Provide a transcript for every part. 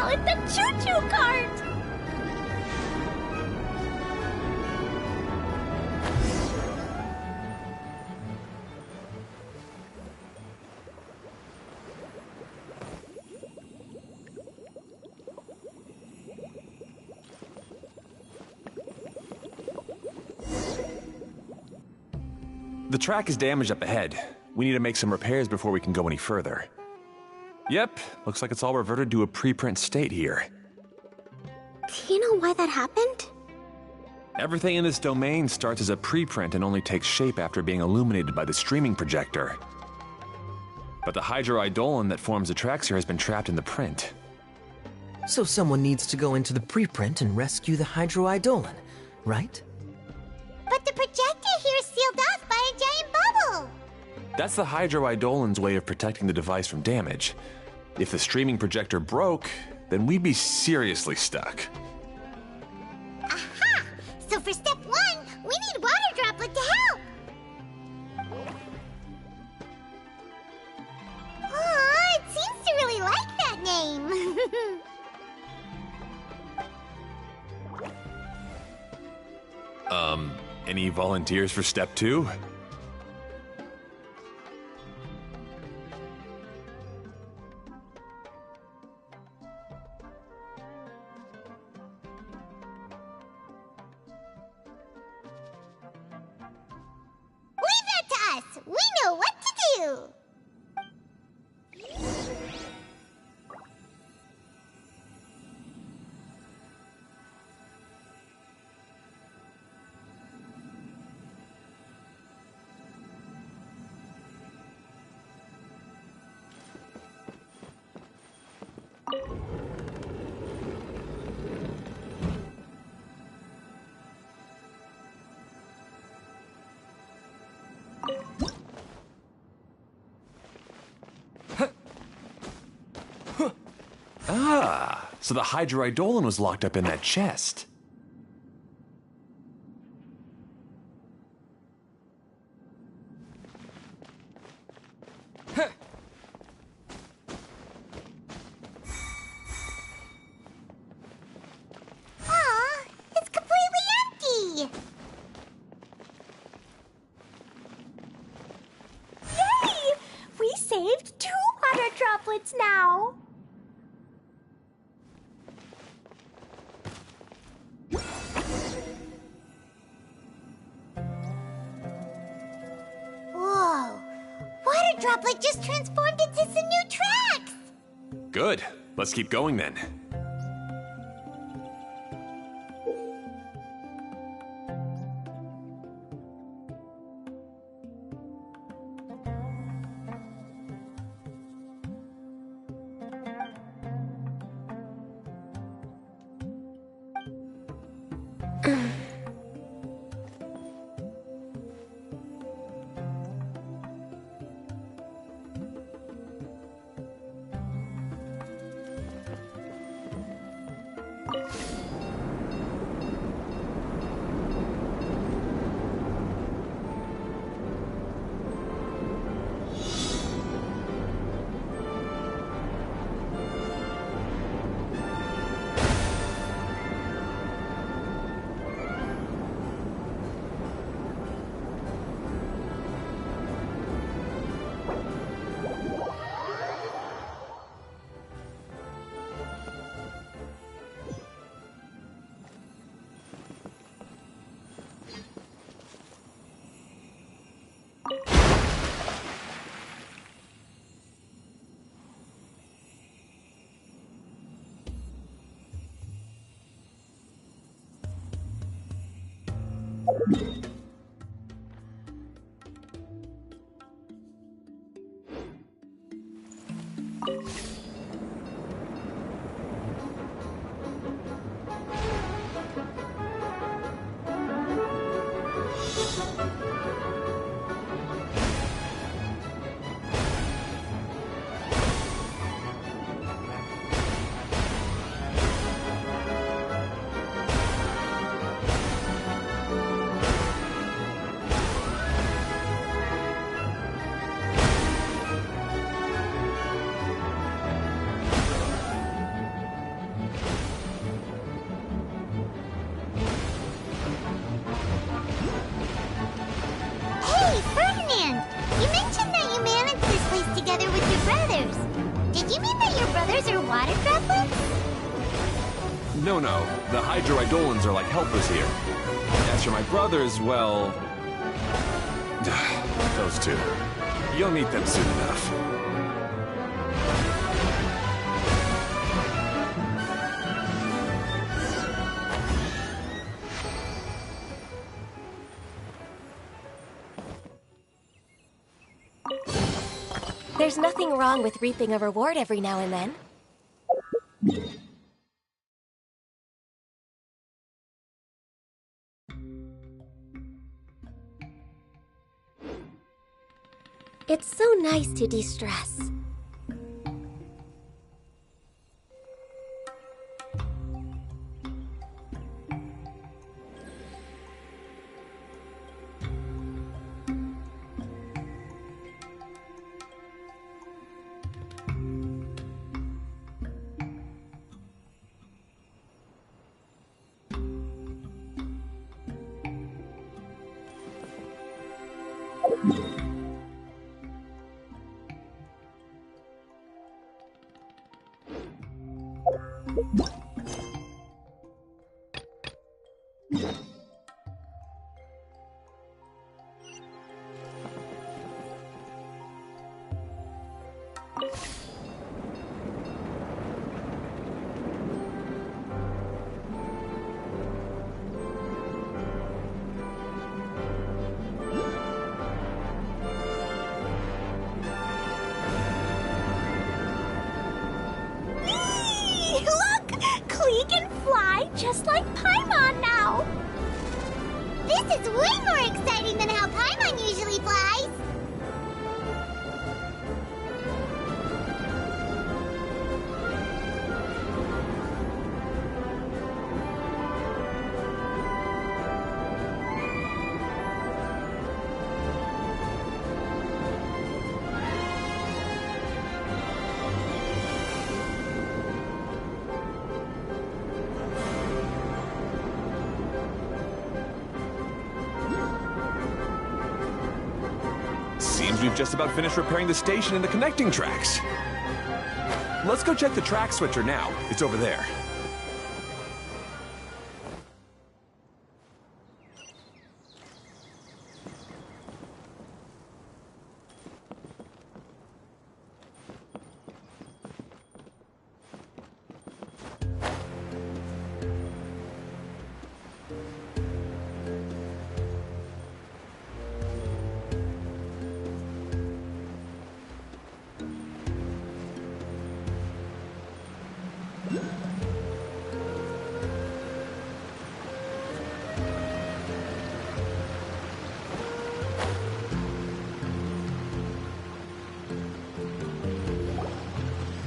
call it the choo-choo cart! The track is damaged up ahead. We need to make some repairs before we can go any further. Yep, looks like it's all reverted to a preprint state here. Do you know why that happened? Everything in this domain starts as a preprint and only takes shape after being illuminated by the streaming projector. But the hydroidolin that forms the tracks here has been trapped in the print. So someone needs to go into the preprint and rescue the hydroidolin, right? But the projector here is sealed off by a giant bubble! That's the hydroidolin's way of protecting the device from damage. If the streaming projector broke, then we'd be seriously stuck. Aha! So for step 1, we need Water Droplet to help! Aw, it seems to really like that name! Any volunteers for step 2? Leave that to us! We know what to do! Ah, so the hydroidolin was locked up in that chest. Aw, it's completely empty! Yay! We saved 2 water droplets now! Whoa! Water Droplet just transformed into some new tracks! Good. Let's keep going then. yours are water droplets? No, the hydroidolans are like helpers here. As for my brothers, well... those two. You'll meet them soon enough. There's nothing wrong with reaping a reward every now and then. It's so nice to de-stress. Look! Klee can fly just like Paimon now! This is way more exciting than how Paimon usually flies! Seems we've just about finished repairing the station and the connecting tracks. Let's go check the track switcher now. It's over there.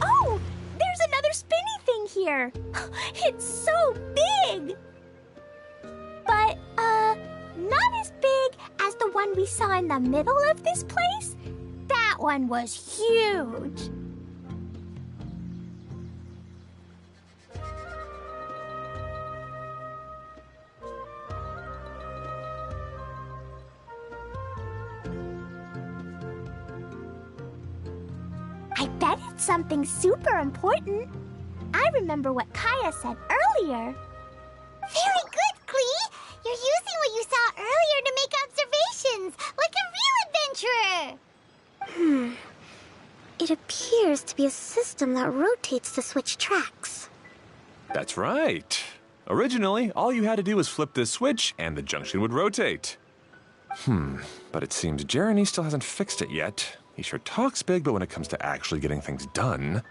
Oh! There's another spinny thing here! It's so big! But, not as big as the one we saw in the middle of this place. That one was huge. I bet it's something super important. I remember what Kaya said earlier. Very good, Klee! You're using what you saw earlier to make observations, like a real adventurer! It appears to be a system that rotates to switch tracks. That's right. Originally, all you had to do was flip this switch and the junction would rotate. But it seems Jeremy still hasn't fixed it yet. He sure talks big, but when it comes to actually getting things done...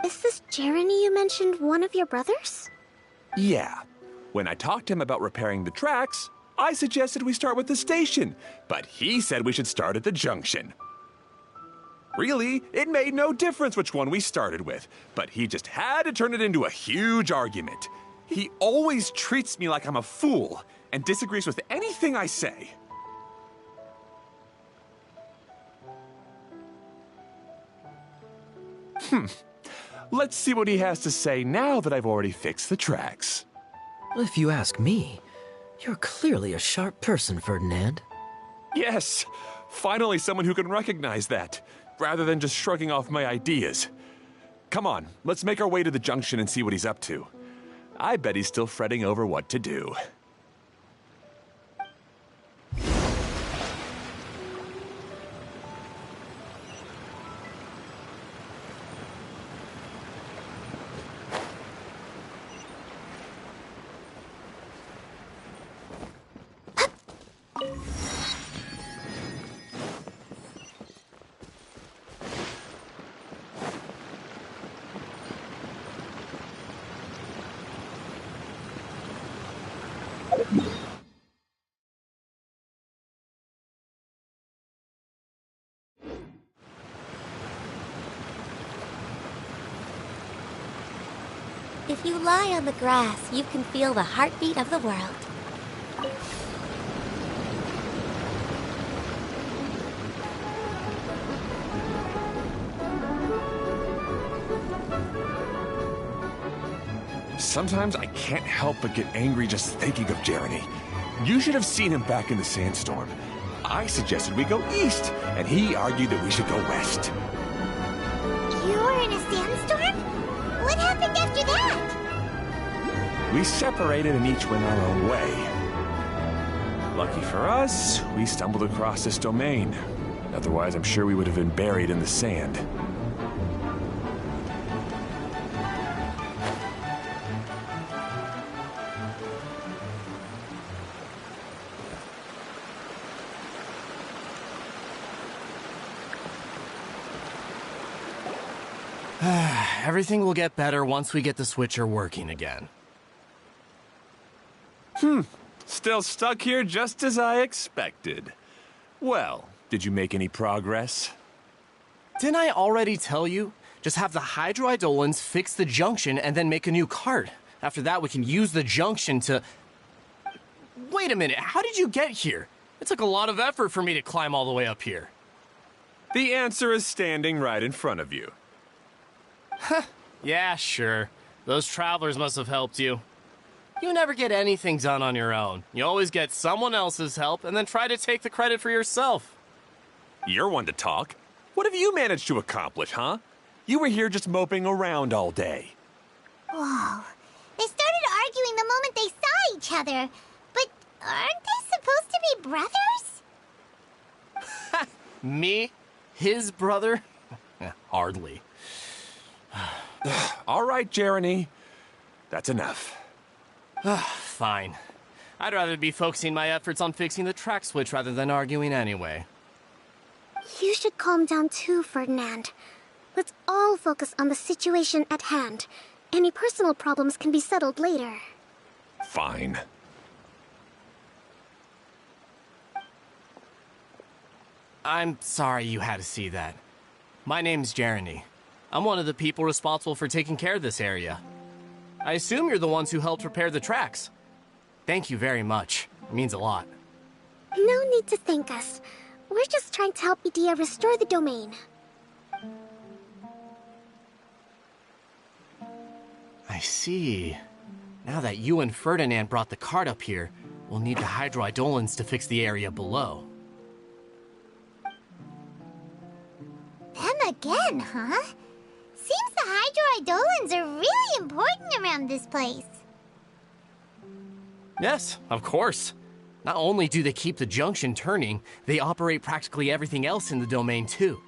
Is this Jeremy you mentioned one of your brothers? Yeah. When I talked to him about repairing the tracks, I suggested we start with the station, but he said we should start at the junction. Really, it made no difference which one we started with, but he just had to turn it into a huge argument. He always treats me like I'm a fool and disagrees with anything I say. Let's see what he has to say now that I've already fixed the tracks. If you ask me, you're clearly a sharp person, Ferdinand. Yes, finally someone who can recognize that, rather than just shrugging off my ideas. Come on, let's make our way to the junction and see what he's up to. I bet he's still fretting over what to do. If you lie on the grass, you can feel the heartbeat of the world. Sometimes I can't help but get angry just thinking of Jeremy. You should have seen him back in the sandstorm. I suggested we go east, and he argued that we should go west. You were in a sandstorm? What happened after that? We separated and each went our own way. Lucky for us, we stumbled across this domain. Otherwise, I'm sure we would have been buried in the sand. Everything will get better once we get the switcher working again. Still stuck here just as I expected. Well, did you make any progress? Didn't I already tell you? Just have the hydroidolins fix the junction and then make a new cart. After that, we can use the junction to... Wait a minute, how did you get here? It took a lot of effort for me to climb all the way up here. The answer is standing right in front of you. Yeah, sure. Those travelers must have helped you. You never get anything done on your own. You always get someone else's help and then try to take the credit for yourself. You're one to talk. What have you managed to accomplish, huh? You were here just moping around all day. Whoa. They started arguing the moment they saw each other. But aren't they supposed to be brothers? Me? His brother? Hardly. All right, Jeremy. That's enough. Fine. I'd rather be focusing my efforts on fixing the track switch rather than arguing anyway. You should calm down too, Ferdinand. Let's all focus on the situation at hand. Any personal problems can be settled later. Fine. I'm sorry you had to see that. My name's Jeremy. I'm one of the people responsible for taking care of this area. I assume you're the ones who helped repair the tracks. Thank you very much. It means a lot. No need to thank us. We're just trying to help Edea restore the domain. I see. Now that you and Ferdinand brought the cart up here, we'll need the hydroidolins to fix the area below. Them again, huh? Seems the hydroidolins are really important around this place. Yes, of course. Not only do they keep the junction turning, they operate practically everything else in the domain too.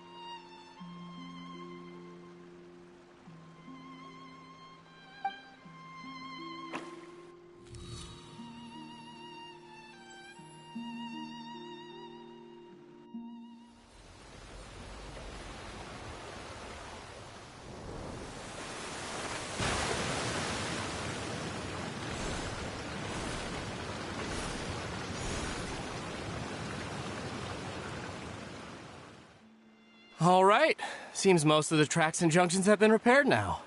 All right. Seems most of the tracks and junctions have been repaired now.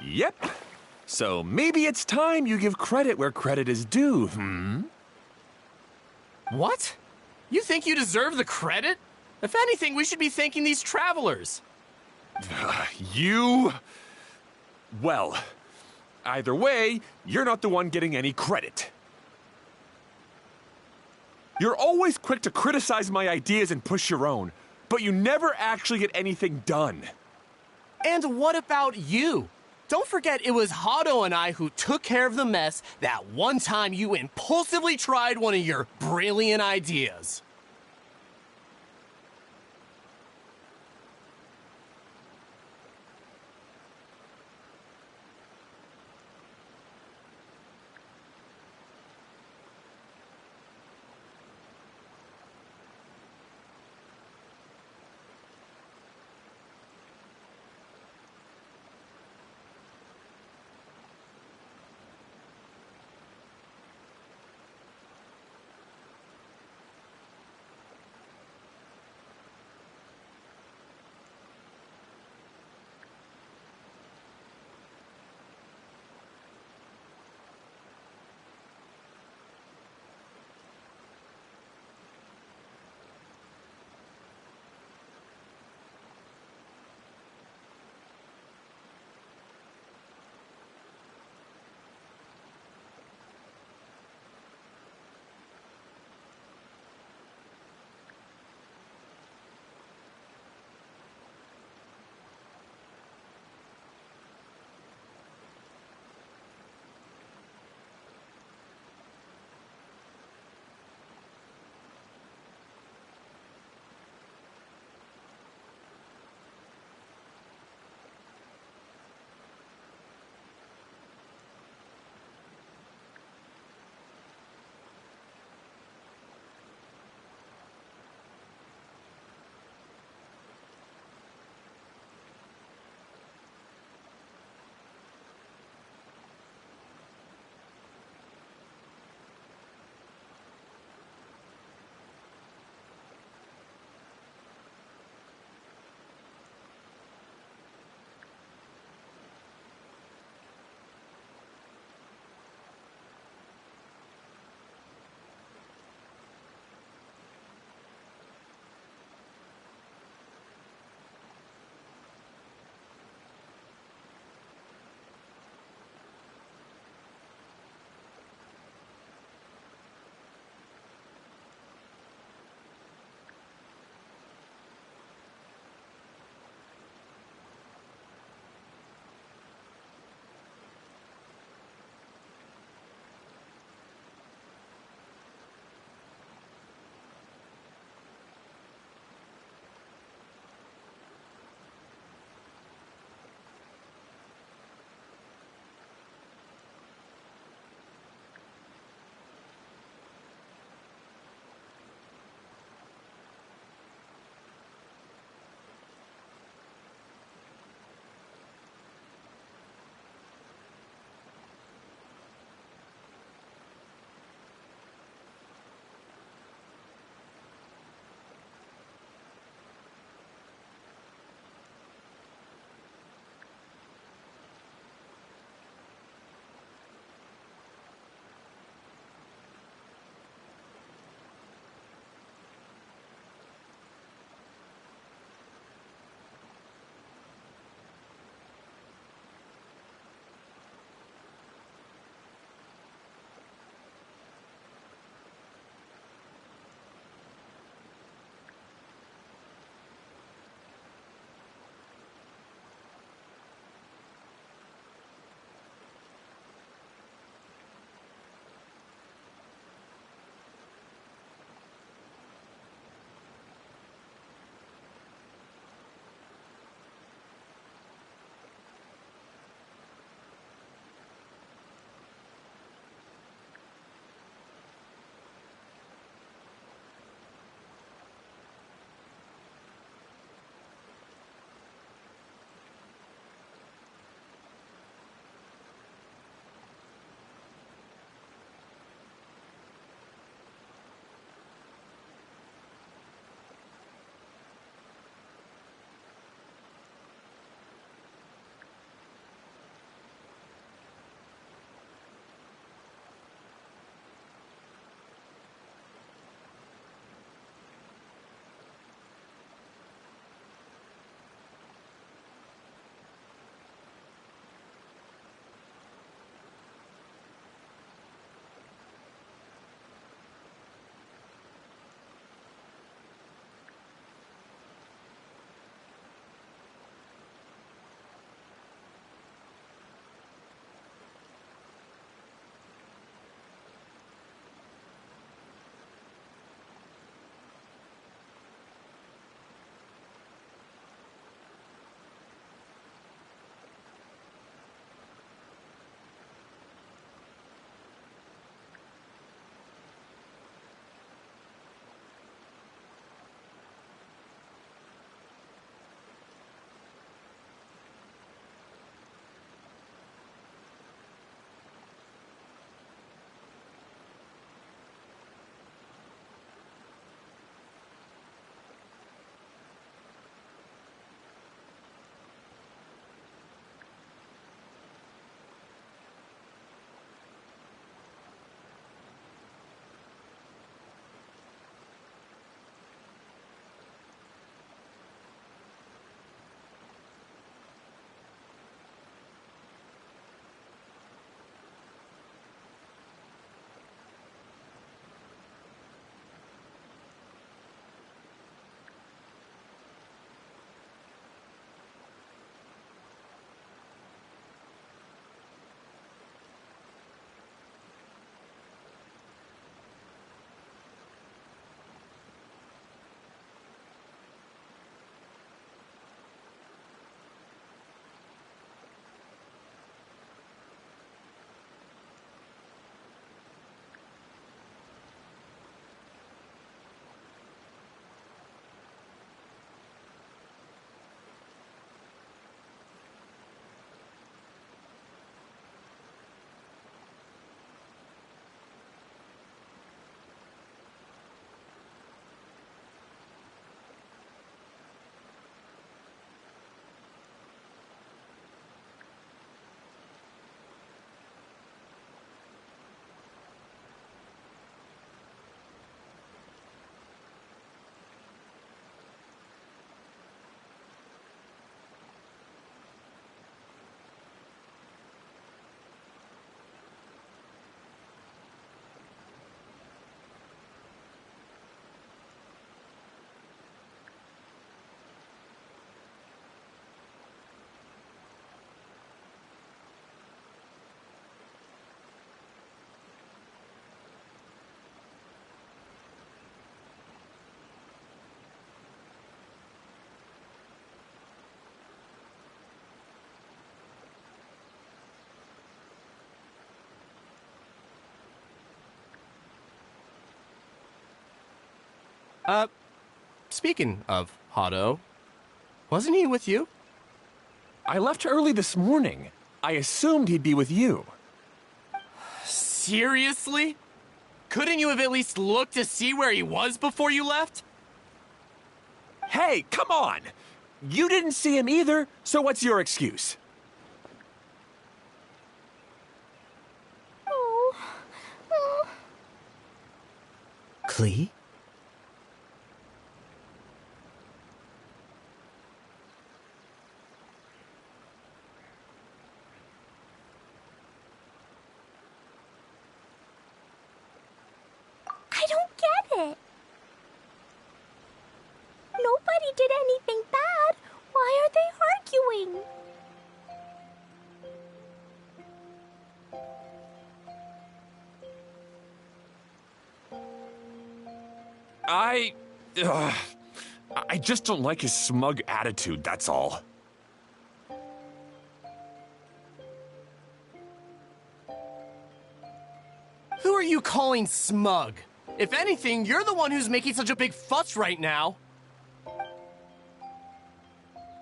Yep. So maybe it's time you give credit where credit is due, What? You think you deserve the credit? If anything, we should be thanking these travelers. You... Well, either way, you're not the one getting any credit. You're always quick to criticize my ideas and push your own, but you never actually get anything done. And what about you? Don't forget it was Hado and I who took care of the mess that one time you impulsively tried one of your brilliant ideas. Speaking of Hado, wasn't he with you? I left early this morning. I assumed he'd be with you. Seriously? Couldn't you have at least looked to see where he was before you left? Hey, come on! You didn't see him either, so what's your excuse? Oh. Oh. Klee? I don't get it. Nobody did anything bad. Why are they arguing? I just don't like his smug attitude, that's all. Who are you calling smug? If anything, you're the one who's making such a big fuss right now.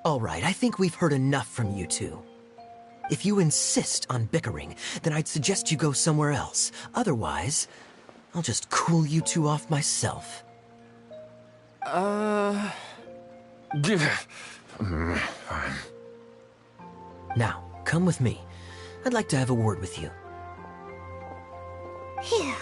All right, I think we've heard enough from you two. If you insist on bickering, then I'd suggest you go somewhere else. Otherwise, I'll just cool you two off myself. Fine. Now, come with me. I'd like to have a word with you. Phew.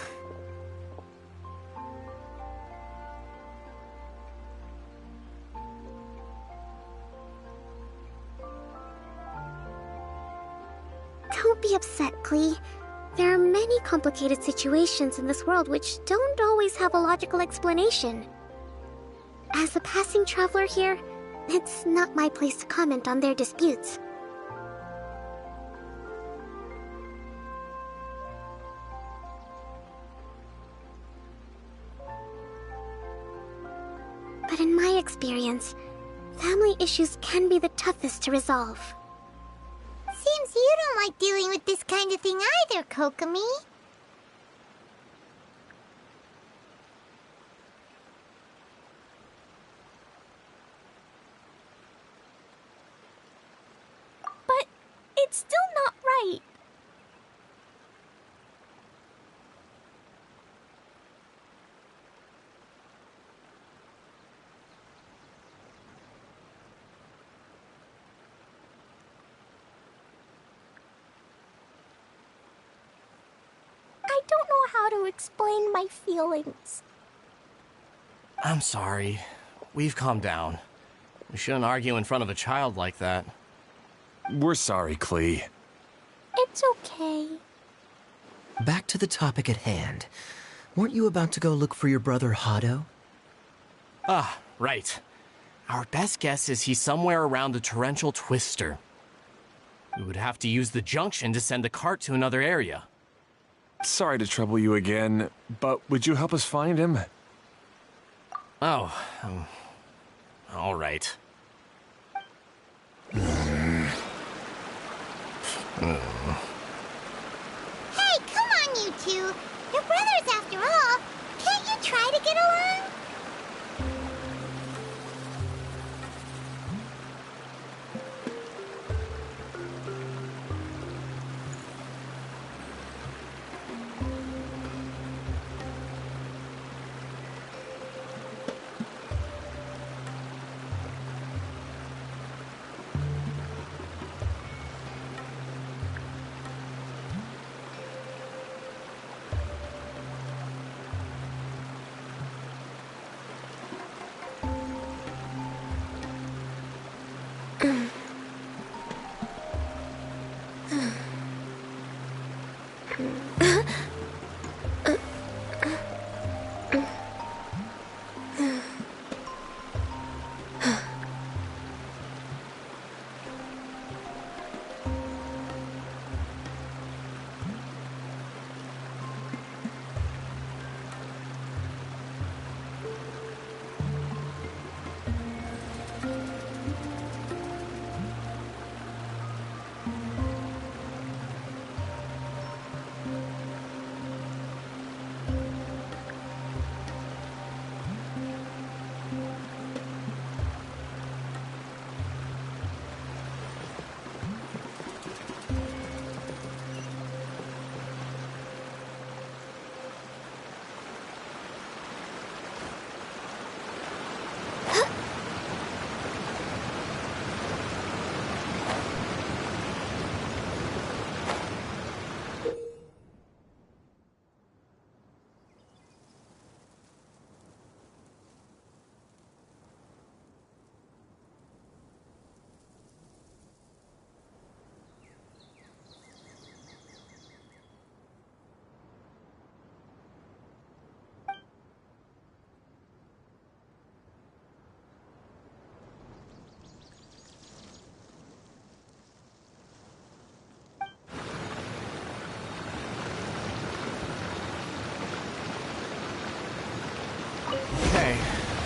Don't be upset, Klee. There are many complicated situations in this world which don't always have a logical explanation. As a passing traveler here, it's not my place to comment on their disputes. But in my experience, family issues can be the toughest to resolve. Seems you don't like dealing with this kind of thing either, Kokomi. But it's still not right. I don't know how to explain my feelings. I'm sorry. We've calmed down. We shouldn't argue in front of a child like that. We're sorry, Klee. It's okay. Back to the topic at hand. Weren't you about to go look for your brother Hado? Ah, right. Our best guess is he's somewhere around the torrential twister. We would have to use the junction to send the cart to another area. Sorry to trouble you again, but would you help us find him? Oh, all right. Hey, come on, you two. You're brothers after all. Can't you try to get along?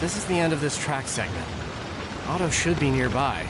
this is the end of this track segment. Otto should be nearby.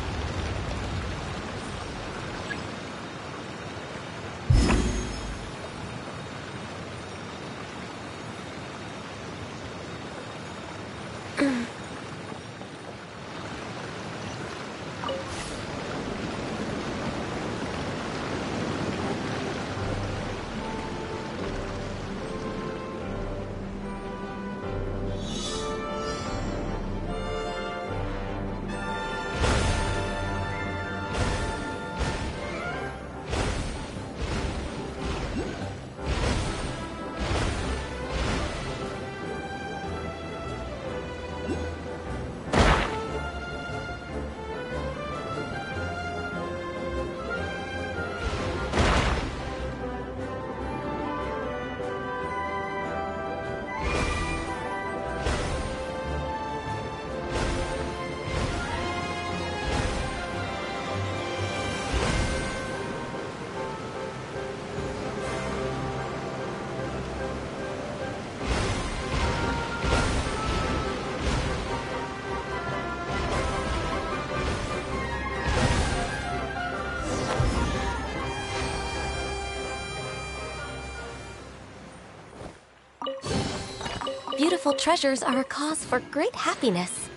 Beautiful treasures are a cause for great happiness.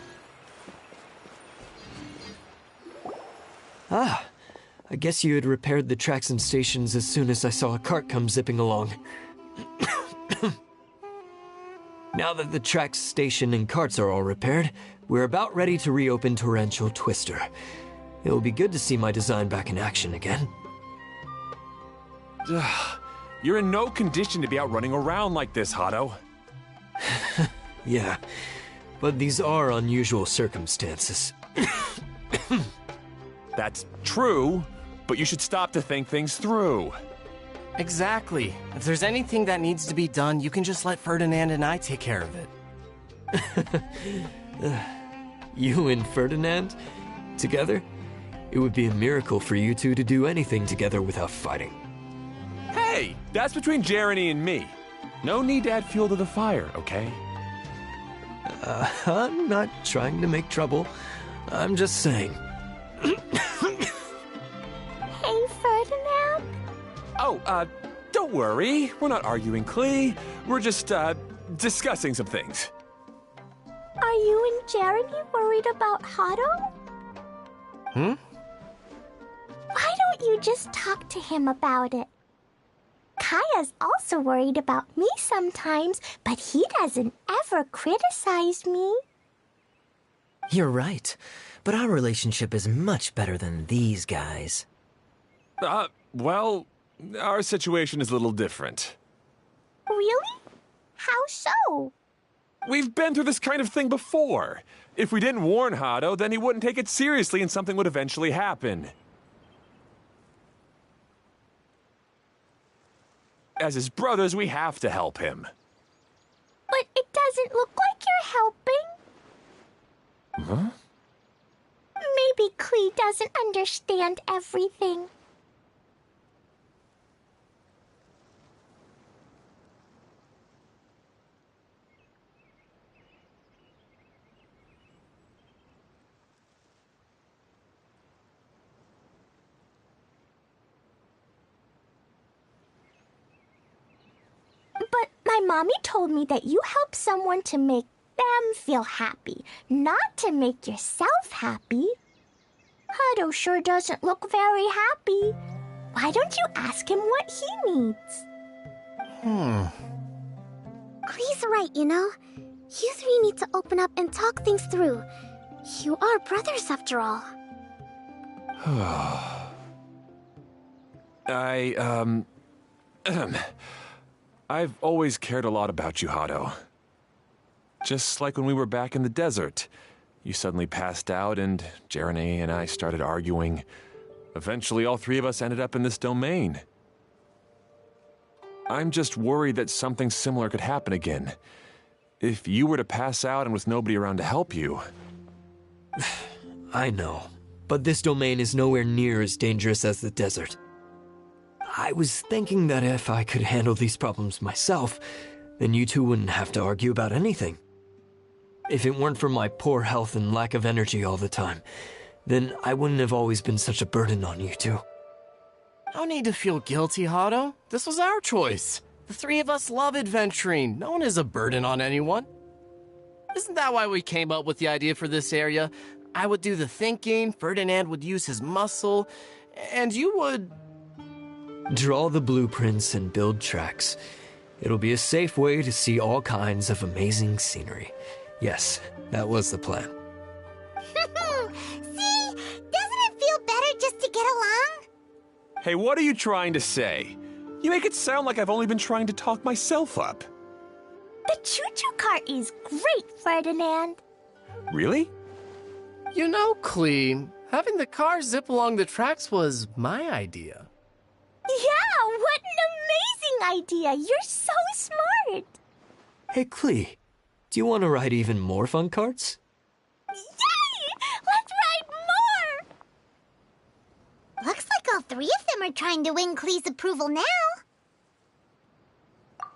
Ah, I guess you had repaired the tracks and stations as soon as I saw a cart come zipping along. Now that the tracks, station, and carts are all repaired, we're about ready to reopen Torrential Twister. It'll be good to see my design back in action again. You're in no condition to be out running around like this, Hado. Yeah, but these are unusual circumstances. That's true, but you should stop to think things through. Exactly. If there's anything that needs to be done, you can just let Ferdinand and I take care of it. You and Ferdinand? Together? It would be a miracle for you two to do anything together without fighting. Hey, that's between Jeremy and me. No need to add fuel to the fire, okay? I'm not trying to make trouble. I'm just saying. Hey, Ferdinand. Oh, don't worry. We're not arguing, Klee. We're just, discussing some things. Are you and Jeremy worried about Hado? Hmm? Why don't you just talk to him about it? Kaya's also worried about me sometimes, but he doesn't ever criticize me. You're right, but our relationship is much better than these guys. Well, our situation is a little different. Really? How so? We've been through this kind of thing before. If we didn't warn Hado, then he wouldn't take it seriously and something would eventually happen. As his brothers, we have to help him. But it doesn't look like you're helping. Huh? Maybe Klee doesn't understand everything. But my mommy told me that you help someone to make them feel happy, not to make yourself happy. Hado sure doesn't look very happy. Why don't you ask him what he needs? Klee's right, you know. You three need to open up and talk things through. You are brothers after all. I've always cared a lot about you, Hado. Just like when we were back in the desert. You suddenly passed out and Jeremy and I started arguing. Eventually, all three of us ended up in this domain. I'm just worried that something similar could happen again. If you were to pass out and with nobody around to help you... I know, but this domain is nowhere near as dangerous as the desert. I was thinking that if I could handle these problems myself, then you two wouldn't have to argue about anything. If it weren't for my poor health and lack of energy all the time, then I wouldn't have always been such a burden on you two. No need to feel guilty, Hado. This was our choice. The three of us love adventuring. No one is a burden on anyone. Isn't that why we came up with the idea for this area? I would do the thinking, Ferdinand would use his muscle, and you would... Draw the blueprints and build tracks. It'll be a safe way to see all kinds of amazing scenery. Yes, that was the plan. See? Doesn't it feel better just to get along? Hey, what are you trying to say? You make it sound like I've only been trying to talk myself up. The choo-choo cart is great, Ferdinand. Really? You know, Klee, having the car zip along the tracks was my idea. Yeah, what an amazing idea! You're so smart! Hey, Klee, do you want to ride even more fun carts? Yay! Let's ride more! Looks like all three of them are trying to win Klee's approval now.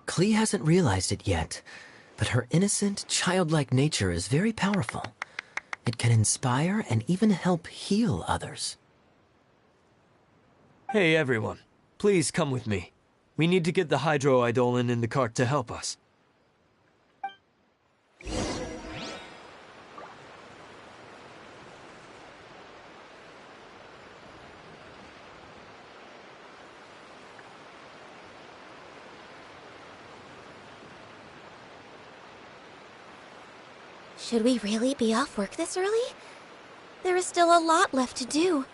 Klee hasn't realized it yet, but her innocent, childlike nature is very powerful. It can inspire and even help heal others. Hey, everyone. Please come with me. We need to get the Hydro-Eidolon in the cart to help us. Should we really be off work this early? There is still a lot left to do.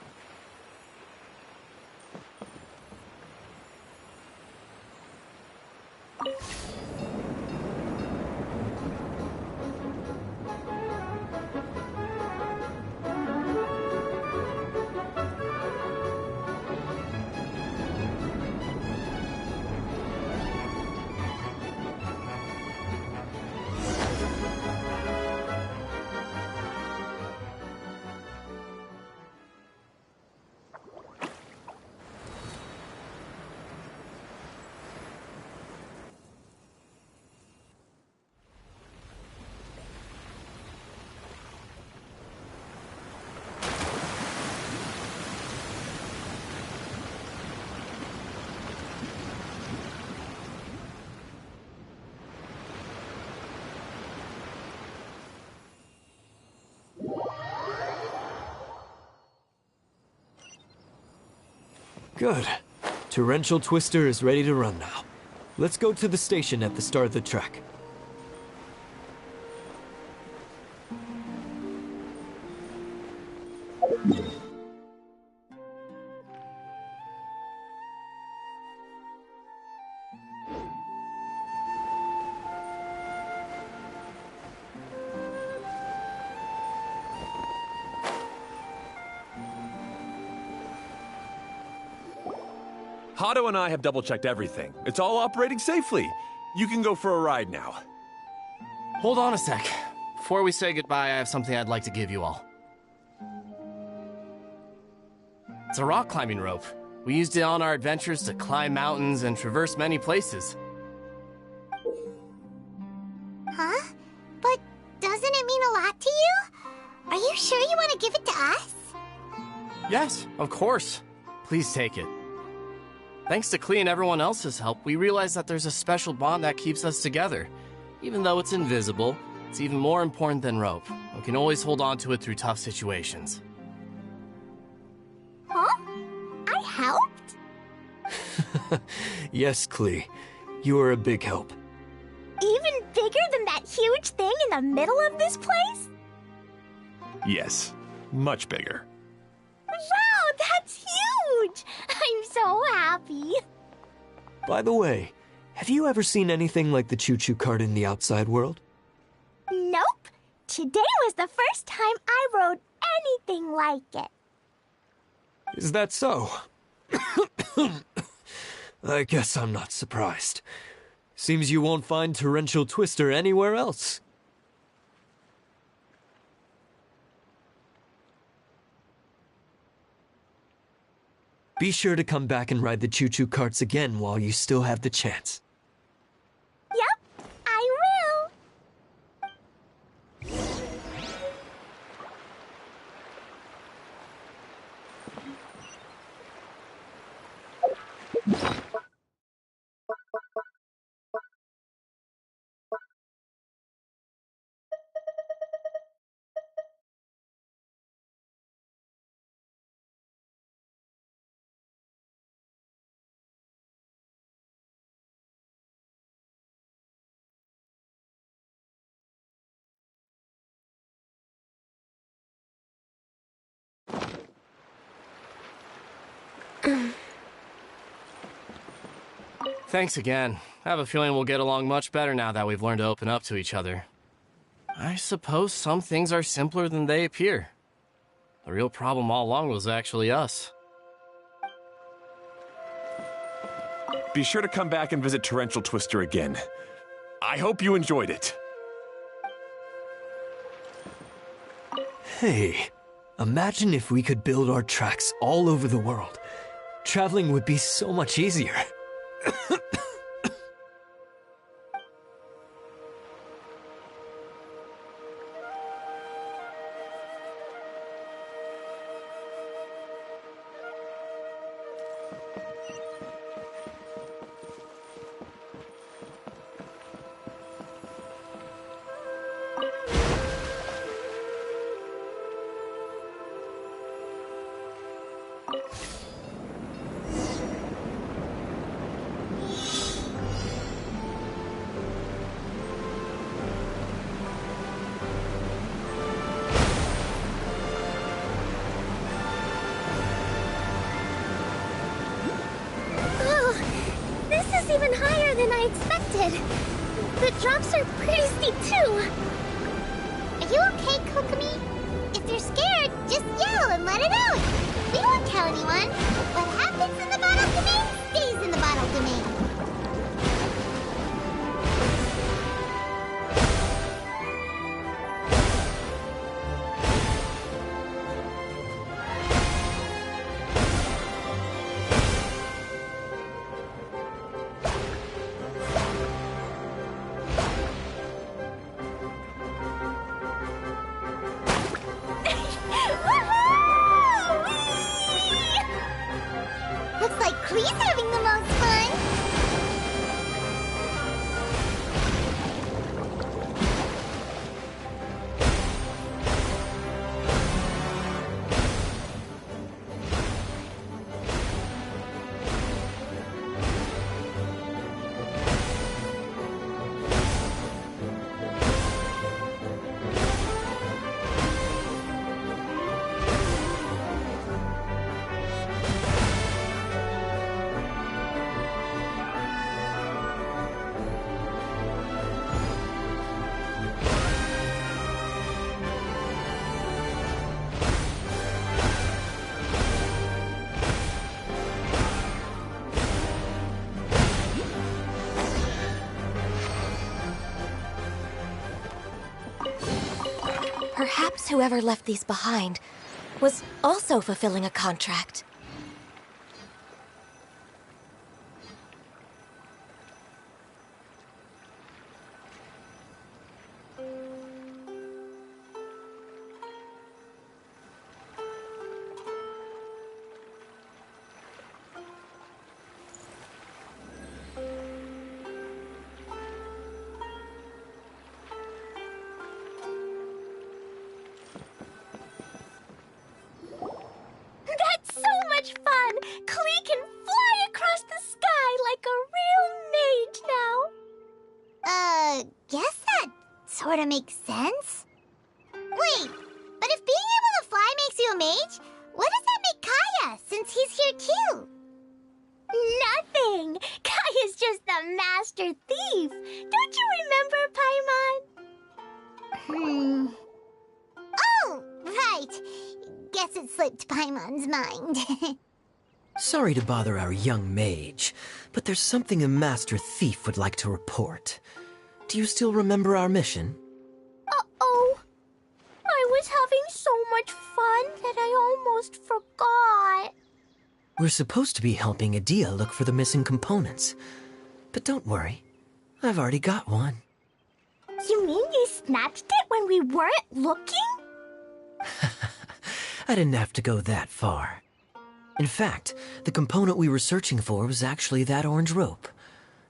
Good. Torrential Twister is ready to run now. Let's go to the station at the start of the track. Hado and I have double-checked everything. It's all operating safely. You can go for a ride now. Hold on a sec. Before we say goodbye, I have something I'd like to give you all. It's a rock climbing rope. We used it on our adventures to climb mountains and traverse many places. Huh? But doesn't it mean a lot to you? Are you sure you want to give it to us? Yes, of course. Please take it. Thanks to Klee and everyone else's help, we realized that there's a special bond that keeps us together. Even though it's invisible, it's even more important than rope. We can always hold on to it through tough situations. Huh? I helped? Yes, Klee. You are a big help. Even bigger than that huge thing in the middle of this place? Yes, much bigger. Wow, that's huge! I'm so happy. By the way, have you ever seen anything like the choo-choo cart in the outside world? Nope. Today was the first time I rode anything like it. Is that so? I guess I'm not surprised. Seems you won't find Torrential Twister anywhere else. Be sure to come back and ride the choo-choo carts again while you still have the chance. Yep, I will. Thanks again. I have a feeling we'll get along much better now that we've learned to open up to each other. I suppose some things are simpler than they appear. The real problem all along was actually us. Be sure to come back and visit Torrential Twister again. I hope you enjoyed it. Hey, imagine if we could build our tracks all over the world. Traveling would be so much easier. Even higher than I expected. The drops are pretty steep too. Are you okay, Kokomi? If you're scared, just yell and let it out. We won't tell anyone. What happens in the bottle domain stays in the bottle domain. Looks like Klee's having the most fun. Perhaps whoever left these behind was also fulfilling a contract. That's so much fun! Klee can fly across the sky like a real mage now. Guess that sort of makes sense. Wait, but if being able to fly makes you a mage, what does that make Kaya, since he's here too? Nothing! Kaya's just the master thief! Don't you remember, Paimon? Oh, right. Guess it slipped Paimon's mind. Sorry to bother our young mage, but there's something a master thief would like to report. Do you still remember our mission? Uh-oh. I was having so much fun that I almost forgot. We're supposed to be helping Adia look for the missing components. But don't worry, I've already got one. You mean you snatched it when we weren't looking? I didn't have to go that far. In fact, the component we were searching for was actually that orange rope.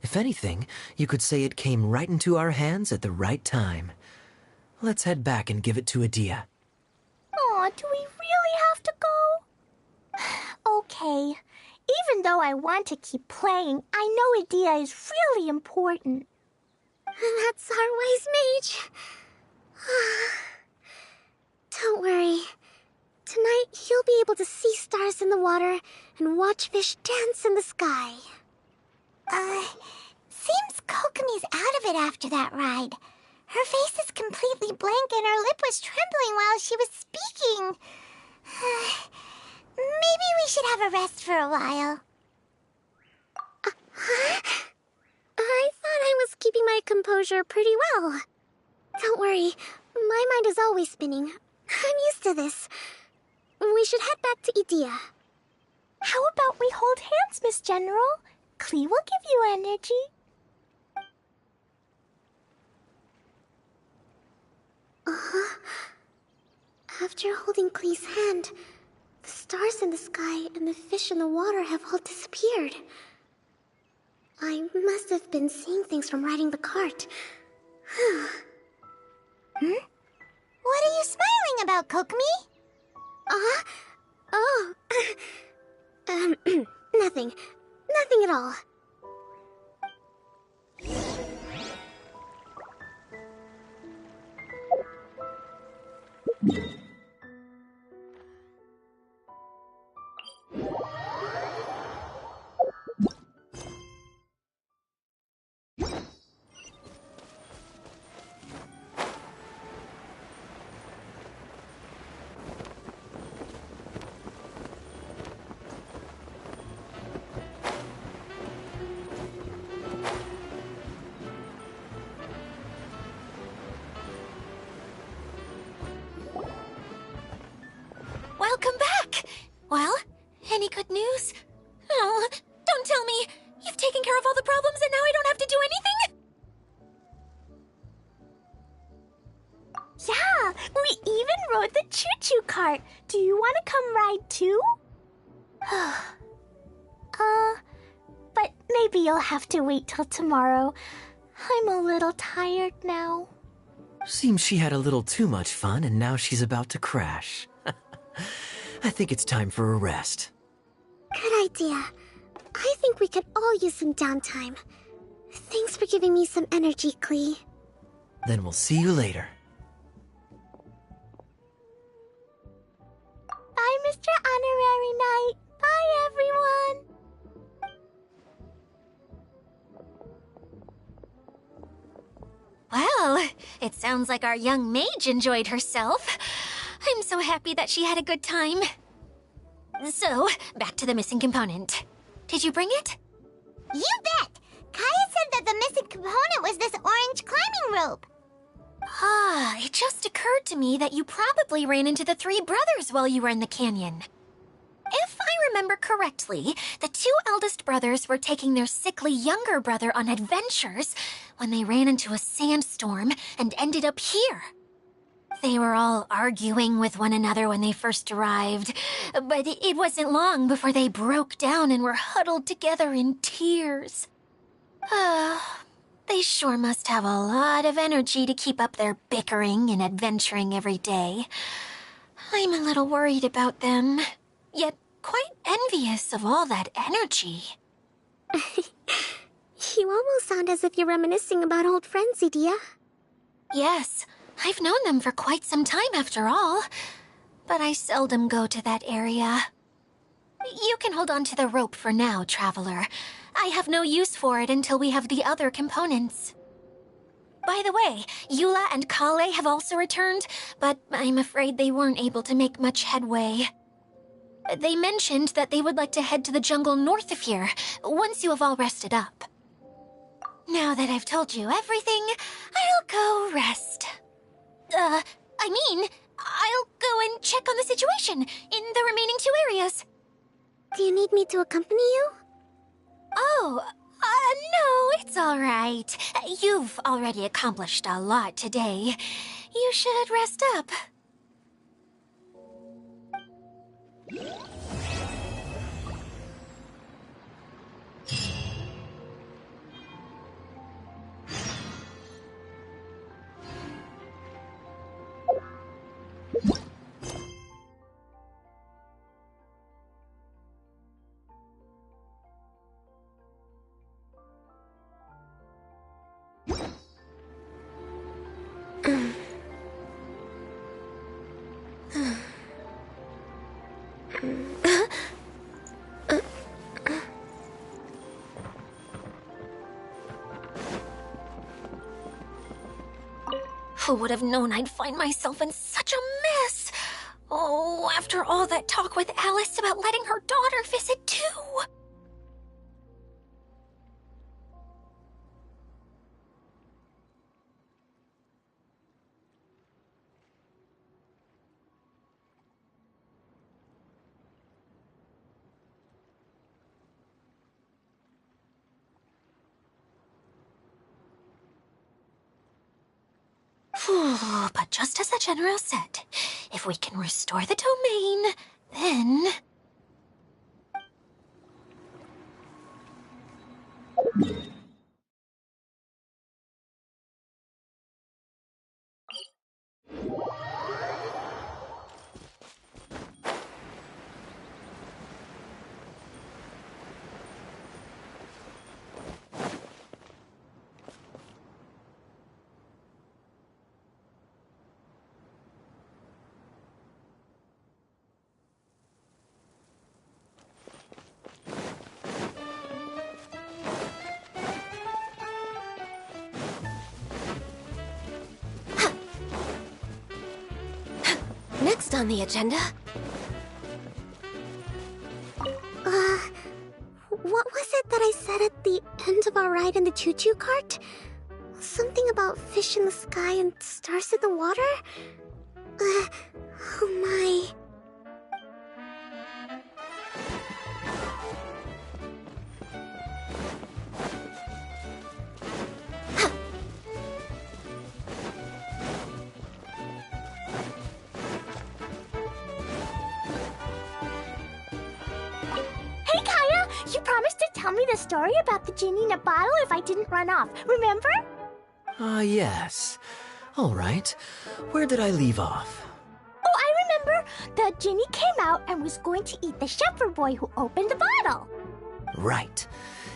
If anything, you could say it came right into our hands at the right time. Let's head back and give it to Adia. Aw, do we really have to go? Okay. Even though I want to keep playing, I know Adia is really important. That's our wise mage. Don't worry. Tonight, he'll be able to see stars in the water and watch fish dance in the sky. Seems Kokomi's out of it after that ride. Her face is completely blank and her lip was trembling while she was speaking. Maybe we should have a rest for a while. I thought I was keeping my composure pretty well. Don't worry, my mind is always spinning. I'm used to this. We should head back to Idea. How about we hold hands, Miss General? Klee will give you energy. After holding Klee's hand, the stars in the sky and the fish in the water have all disappeared. I must have been seeing things from riding the cart. What are you smiling about, Kokomi? Oh. Nothing. Nothing at all. Welcome back! Well, any good news? Oh, don't tell me! You've taken care of all the problems and now I don't have to do anything? Yeah, we even rode the choo-choo cart. Do you want to come ride too? But maybe you'll have to wait till tomorrow. I'm a little tired now. Seems she had a little too much fun and now she's about to crash. I think it's time for a rest. Good idea. I think we could all use some downtime. Thanks for giving me some energy, Klee. Then we'll see you later. Bye, Mr. Honorary Knight. Bye, everyone. Well, it sounds like our young mage enjoyed herself. I'm so happy that she had a good time. So, back to the missing component. Did you bring it? You bet! Kaya said that the missing component was this orange climbing rope. It just occurred to me that you probably ran into the three brothers while you were in the canyon. If I remember correctly, the two eldest brothers were taking their sickly younger brother on adventures when they ran into a sandstorm and ended up here. They were all arguing with one another when they first arrived, but it wasn't long before they broke down and were huddled together in tears. They sure must have a lot of energy to keep up their bickering and adventuring every day. I'm a little worried about them, yet quite envious of all that energy. You almost sound as if you're reminiscing about old friends, Idea. Yes, I've known them for quite some time after all, but I seldom go to that area. You can hold on to the rope for now, Traveler. I have no use for it until we have the other components. By the way, Eula and Kale have also returned, but I'm afraid they weren't able to make much headway. They mentioned that they would like to head to the jungle north of here, once you have all rested up. Now that I've told you everything, I'll go rest. I'll go and check on the situation in the remaining two areas. Do you need me to accompany you? Oh, no, it's all right. You've already accomplished a lot today. You should rest up. Who would have known I'd find myself in such a mess? Oh, after all that talk with Alice about letting her daughter visit too. But just as the general said, if we can restore the domain, then... Next on the agenda... What was it that I said at the end of our ride in the choo-choo cart? Something about fish in the sky and stars in the water? Oh my... You promised to tell me the story about the genie in a bottle if I didn't run off, remember? Ah, yes. All right. Where did I leave off? Oh, I remember. The genie came out and was going to eat the shepherd boy who opened the bottle. Right.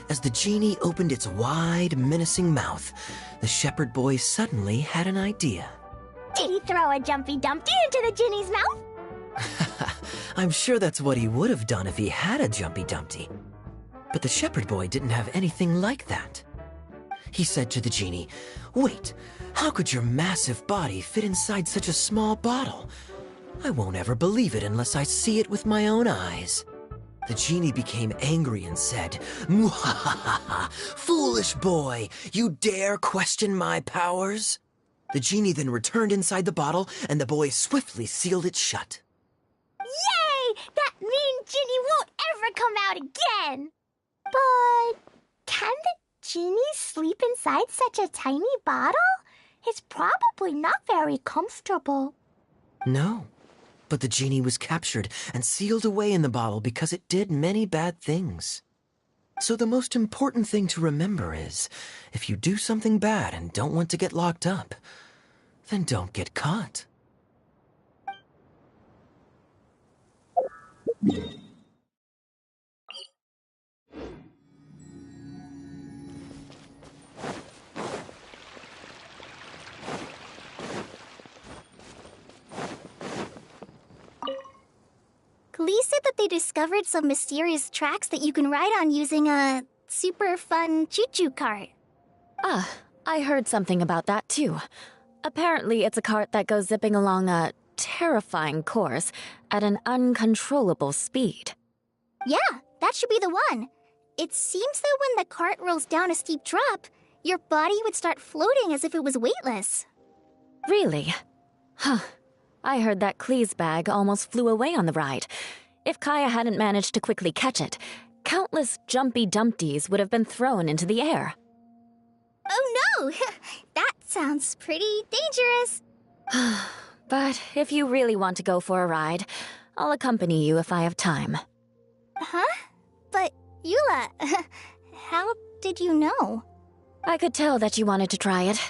As the genie opened its wide, menacing mouth, the shepherd boy suddenly had an idea. Did he throw a Jumpy Dumpty into the genie's mouth? I'm sure that's what he would have done if he had a Jumpy Dumpty. But the shepherd boy didn't have anything like that. He said to the genie, "Wait, how could your massive body fit inside such a small bottle? I won't ever believe it unless I see it with my own eyes." The genie became angry and said, "Mwahaha! Foolish boy! You dare question my powers?" The genie then returned inside the bottle, and the boy swiftly sealed it shut. Yay! That mean genie won't ever come out again! But can the genie sleep inside such a tiny bottle? It's probably not very comfortable. No, but the genie was captured and sealed away in the bottle because it did many bad things. So the most important thing to remember is, if you do something bad and don't want to get locked up, then don't get caught. Glee said that they discovered some mysterious tracks that you can ride on using a super fun choo-choo cart. Ah, I heard something about that too. Apparently it's a cart that goes zipping along a terrifying course at an uncontrollable speed. Yeah, that should be the one. It seems that when the cart rolls down a steep drop, your body would start floating as if it was weightless. Really? Huh. I heard that Klee's bag almost flew away on the ride. If Kaya hadn't managed to quickly catch it, countless Jumpy Dumpties would have been thrown into the air. Oh no! That sounds pretty dangerous. But if you really want to go for a ride, I'll accompany you if I have time. Huh? But, Eula, how did you know? I could tell that you wanted to try it.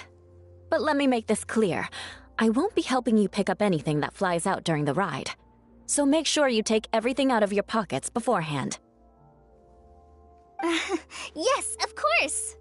But let me make this clear. I won't be helping you pick up anything that flies out during the ride. So make sure you take everything out of your pockets beforehand. Yes, of course!